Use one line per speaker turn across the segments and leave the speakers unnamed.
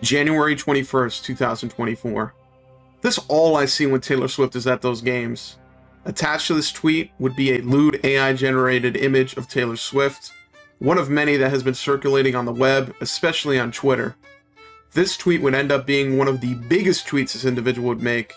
January 21st, 2024. This all I see when Taylor Swift is at those games. Attached to this tweet would be a lewd AI-generated image of Taylor Swift, one of many that has been circulating on the web, especially on Twitter. This tweet would end up being one of the biggest tweets this individual would make,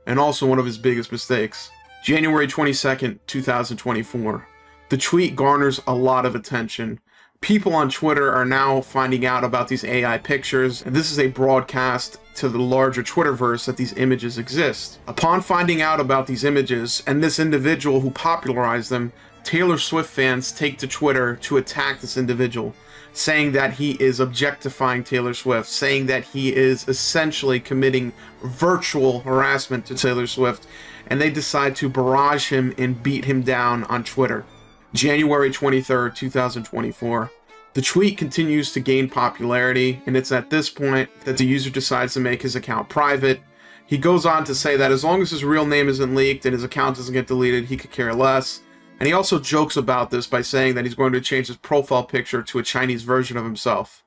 and also one of his biggest mistakes. January 22nd, 2024. The tweet garners a lot of attention. People on Twitter are now finding out about these AI pictures, and this is a broadcast to the larger Twitterverse that these images exist. Upon finding out about these images, and this individual who popularized them, Taylor Swift fans take to Twitter to attack this individual, saying that he is objectifying Taylor Swift, saying that he is essentially committing virtual harassment to Taylor Swift, and they decide to barrage him and beat him down on Twitter. January 23rd, 2024. The tweet continues to gain popularity, and it's at this point that the user decides to make his account private. He goes on to say that as long as his real name isn't leaked and his account doesn't get deleted, he could care less. And he also jokes about this by saying that he's going to change his profile picture to a Chinese version of himself.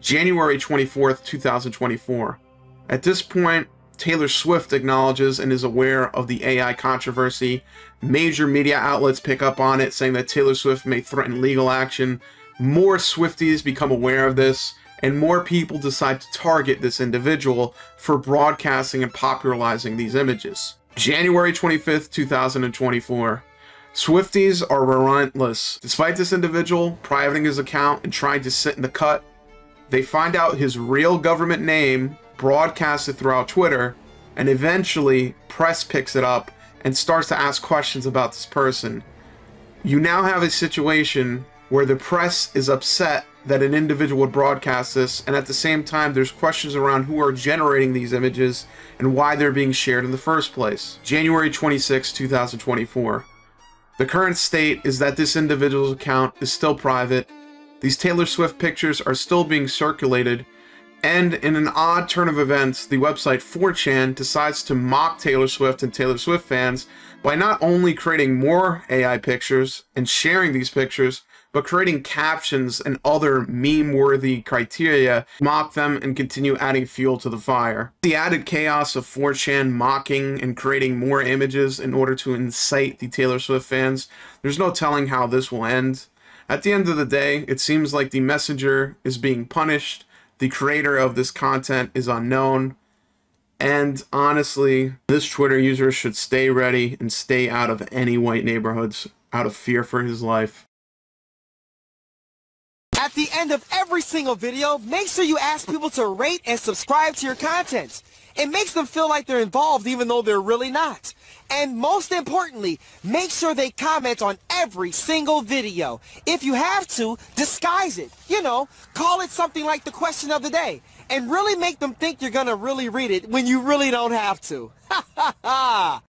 January 24th, 2024. At this point, Taylor Swift acknowledges and is aware of the AI controversy. Major media outlets pick up on it, saying that Taylor Swift may threaten legal action. More Swifties become aware of this, and more people decide to target this individual for broadcasting and popularizing these images. January 25th, 2024. Swifties are relentless. Despite this individual privating his account and trying to sit in the cut, they find out his real government name, broadcasted throughout Twitter, and eventually press picks it up and starts to ask questions about this person. You now have a situation where the press is upset that an individual would broadcast this, and at the same time there's questions around who are generating these images and why they're being shared in the first place. January 26, 2024. The current state is that this individual's account is still private. These Taylor Swift pictures are still being circulated, and in an odd turn of events, the website 4chan decides to mock Taylor Swift and Taylor Swift fans by not only creating more AI pictures and sharing these pictures, but creating captions and other meme-worthy criteria, mock them and continue adding fuel to the fire. The added chaos of 4chan mocking and creating more images in order to incite the Taylor Swift fans, there's no telling how this will end. At the end of the day, it seems like the messenger is being punished, the creator of this content is unknown, and honestly, this Twitter user should stay ready and stay out of any white neighborhoods out of fear for his life.
At the end of every single video, make sure you ask people to rate and subscribe to your content. It makes them feel like they're involved even though they're really not. And most importantly, make sure they comment on every single video. If you have to, disguise it. You know, call it something like the question of the day. And really make them think you're gonna really read it when you really don't have to. Ha ha ha!